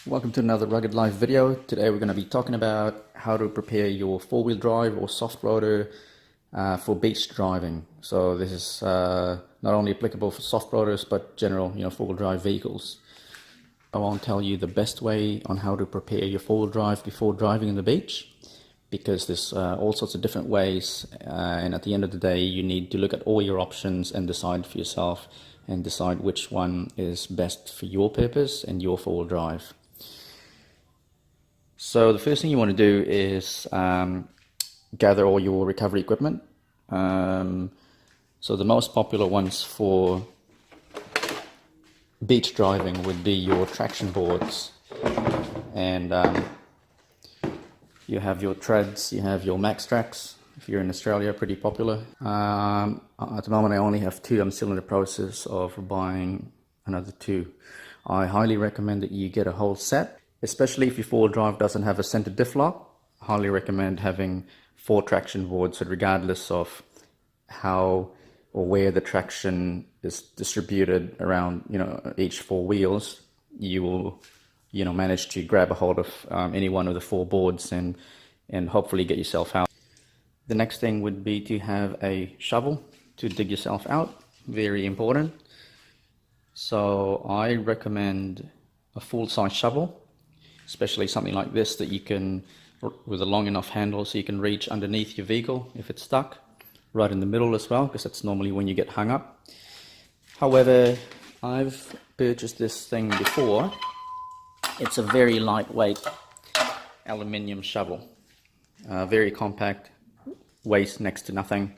Welcome to another Rugged Life video. Today we're going to be talking about how to prepare your four-wheel drive or soft roader for beach driving. So this is not only applicable for soft roaders but general, four-wheel drive vehicles. I won't tell you the best way on how to prepare your four-wheel drive before driving on the beach, because there's all sorts of different ways, and at the end of the day you need to look at all your options and decide for yourself and decide which one is best for your purpose and your four-wheel drive. So the first thing you want to do is gather all your recovery equipment. So the most popular ones for beach driving would be your traction boards, and you have your treads, you have your Xtrails. If you're in Australia, pretty popular. At the moment I only have two. I'm still in the process of buying another two. I highly recommend that you get a whole set. Especially if your four-wheel drive doesn't have a center diff lock, I highly recommend having 4 traction boards, so regardless of how or where the traction is distributed around, each 4 wheels, you will, manage to grab a hold of any one of the 4 boards and hopefully get yourself out. The next thing would be to have a shovel to dig yourself out. Very important. So I recommend a full-size shovel, especially something like this that you can, with a long enough handle so you can reach underneath your vehicle if it's stuck, right in the middle as well, because that's normally when you get hung up. However, I've purchased this thing before. It's a very lightweight aluminium shovel, very compact, weighs next to nothing.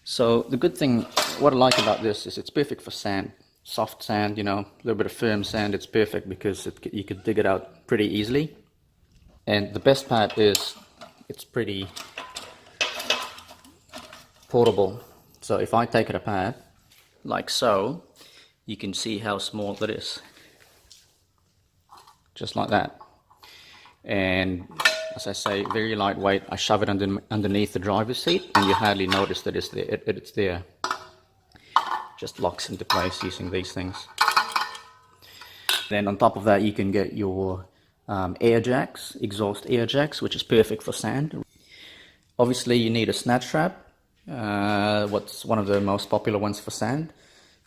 So the good thing, what I like about this is it's perfect for sand. Soft sand, a little bit of firm sand. It's perfect because you could dig it out pretty easily. And the best part is it's pretty portable. So if I take it apart, like so, you can see how small it is. Just like that. And as I say, very lightweight. I shove it underneath the driver's seat and you hardly notice that it's there. Just locks into place using these things. Then on top of that you can get your air jacks, exhaust air jacks, which is perfect for sand. Obviously you need a snatch strap. What's one of the most popular ones for sand.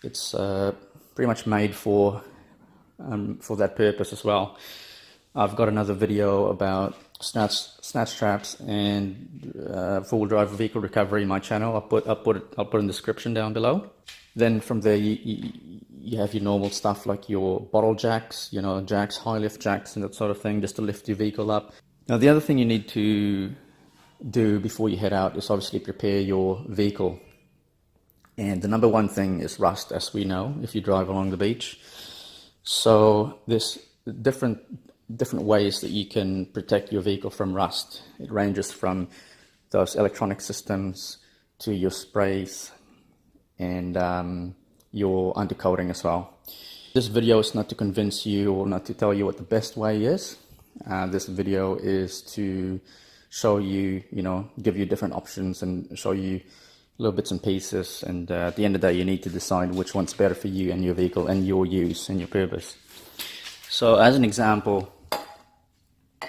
It's pretty much made for that purpose as well. I've got another video about snatch straps and four-wheel drive vehicle recovery in my channel. I'll put in the description down below. Then from there you have your normal stuff like your bottle jacks, jacks, high lift jacks and that sort of thing, just to lift your vehicle up. Now the other thing you need to do before you head out is obviously prepare your vehicle. And the number one thing is rust, as we know, if you drive along the beach. So there's different ways that you can protect your vehicle from rust. It ranges from those electronic systems to your sprays and your undercoating as well. This video is not to convince you or not to tell you what the best way is. This video is to show you, give you different options and show you little bits and pieces, and at the end of the day you need to decide which one's better for you and your vehicle and your use and your purpose. So as an example,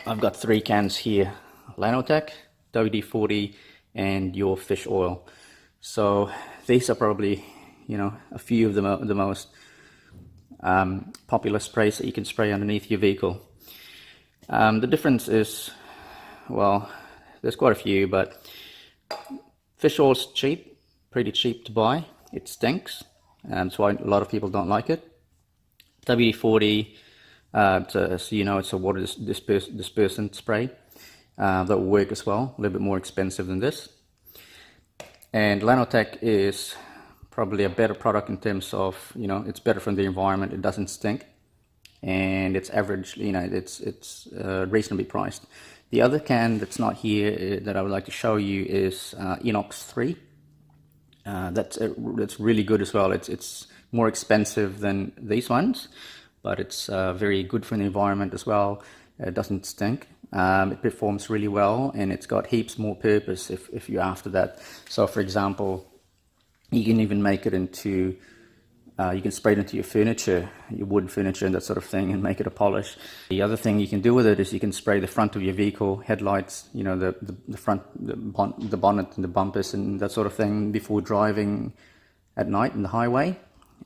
I've got 3 cans here: Lanotech, WD-40 and your fish oil. So these are probably, a few of the most popular sprays that you can spray underneath your vehicle. The difference is, well, there's quite a few, but fish oil's cheap, pretty cheap to buy. It stinks, and that's why a lot of people don't like it. WD-40, it's a water dispersant spray that will work as well, a little bit more expensive than this. And Lanotech is probably a better product in terms of, it's better for the environment, it doesn't stink, and it's average, it's reasonably priced. The other can that's not here that I would like to show you is Inox 3. That's really good as well. It's more expensive than these ones, but it's very good for the environment as well. It doesn't stink. It performs really well, and it's got heaps more purpose if you're after that. So for example, you can even make it into You can spray it into your furniture, your wood furniture and that sort of thing, and make it a polish. The other thing you can do with it is you can spray the front of your vehicle, headlights, you know, the front, the bonnet and the bumpers and that sort of thing before driving at night in the highway.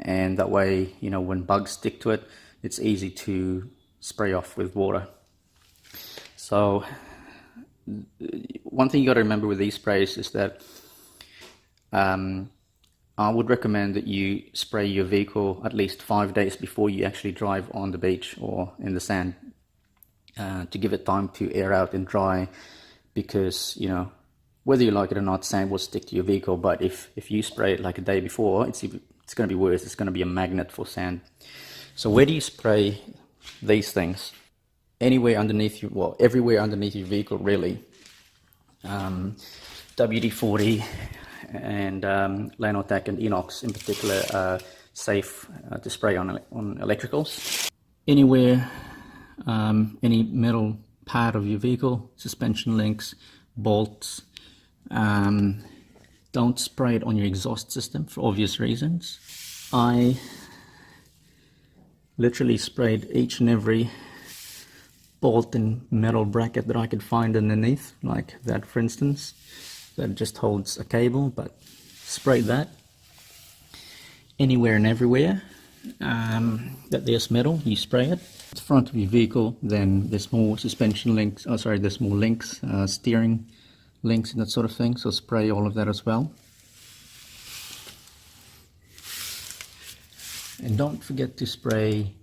And that way, you know, when bugs stick to it, it's easy to spray off with water. So one thing you got to remember with these sprays is that I would recommend that you spray your vehicle at least 5 days before you actually drive on the beach or in the sand, to give it time to air out and dry, because, you know, whether you like it or not, sand will stick to your vehicle. But if you spray it like a day before, it's going to be worse. It's going to be a magnet for sand. So where do you spray these things? Anywhere underneath you, well, everywhere underneath your vehicle, really. WD-40 and Lanotec and Inox in particular are safe to spray on electricals. Anywhere, any metal part of your vehicle, suspension links, bolts. Don't spray it on your exhaust system for obvious reasons. I literally sprayed each and every bolt and metal bracket that I could find underneath, like that for instance, that just holds a cable, but spray that anywhere and everywhere that there's metal, you spray it. At the front of your vehicle, then there's more suspension links, there's more links, steering links and that sort of thing, so spray all of that as well. And don't forget to spray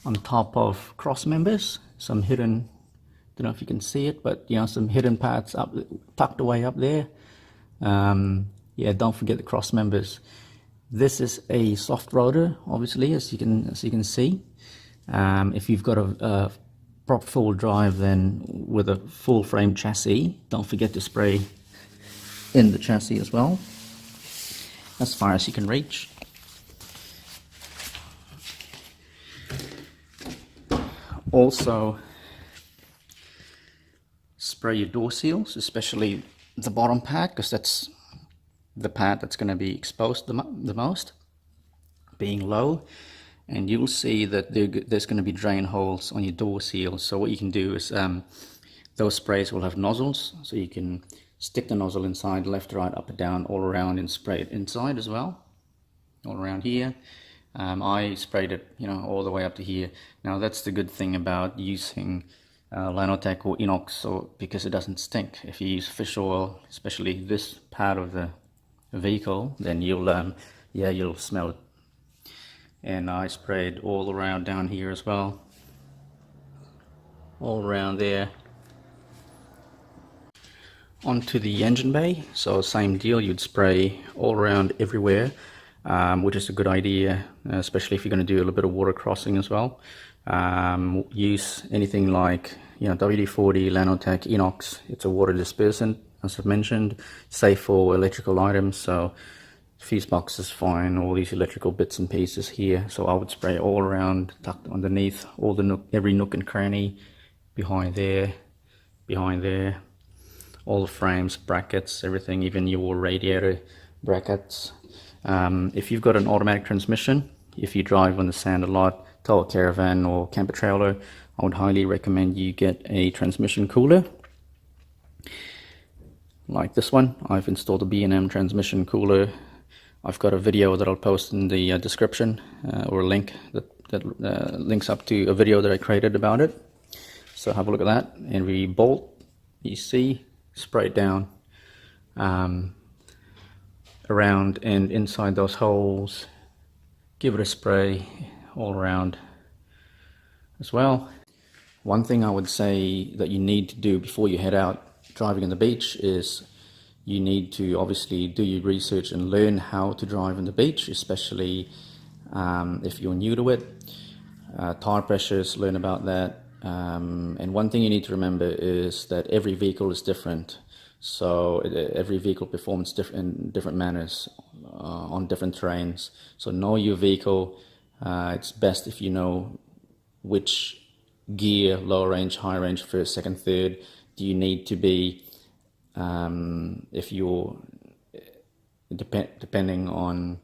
on top of cross members, some hidden, don't know if you can see it, but you know, some hidden parts up tucked away up there. Yeah, don't forget the cross members. This is a soft rotor, obviously, as you can see. If you've got a proper full drive, then with a full frame chassis, don't forget to spray in the chassis as well, as far as you can reach. Also, spray your door seals, especially the bottom part, because that's the part that's going to be exposed the most, being low. And you'll see that there's going to be drain holes on your door seals. So what you can do is, those sprays will have nozzles, so you can stick the nozzle inside, left, right, up and down, all around, and spray it inside as well, all around here. I sprayed it, you know, all the way up to here. Now that's the good thing about using Lanotec or Inox, because it doesn't stink. If you use fish oil, especially this part of the vehicle, then you'll smell it. And I sprayed all around down here as well, all around there. Onto the engine bay, so same deal, you'd spray all around everywhere, which is a good idea, especially if you're going to do a little bit of water crossing as well. Use anything like, you know, WD-40, Lanotec, Inox. It's a water dispersant, as I've mentioned, safe for electrical items, so fuse box is fine, all these electrical bits and pieces here. So I would spray all around, tucked underneath, all the every nook and cranny, behind there, all the frames, brackets, everything, even your radiator brackets. If you've got an automatic transmission, if you drive on the sand a lot, tow a caravan or camper trailer, I would highly recommend you get a transmission cooler like this one. I've installed a B&M transmission cooler. I've got a video that I'll post in the description, or a link that links up to a video that I created about it. So have a look at that. Every bolt you see, spray it down around and inside those holes. Give it a spray all around as well. One thing I would say that you need to do before you head out driving on the beach is you need to obviously do your research and learn how to drive on the beach, especially if you're new to it. Tire pressures, learn about that. And one thing you need to remember is that every vehicle is different. So every vehicle performs in different manners on different terrains. So know your vehicle. It's best if you know which gear, lower range, high range, first, second, third, do you need to be, if you're depending on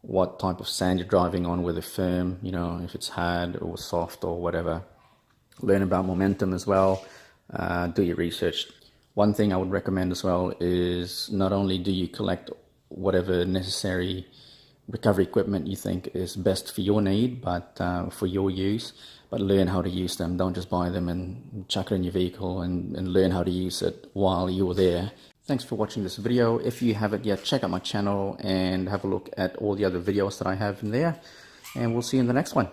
what type of sand you're driving on, whether firm, you know, if it's hard or soft or whatever. Learn about momentum as well. Do your research. One thing I would recommend as well is not only do you collect whatever necessary recovery equipment you think is best for your need, but for your use, but learn how to use them. Don't just buy them and chuck it in your vehicle, and learn how to use it while you're there. Thanks for watching this video. If you haven't yet, check out my channel and have a look at all the other videos that I have in there, and we'll see you in the next one.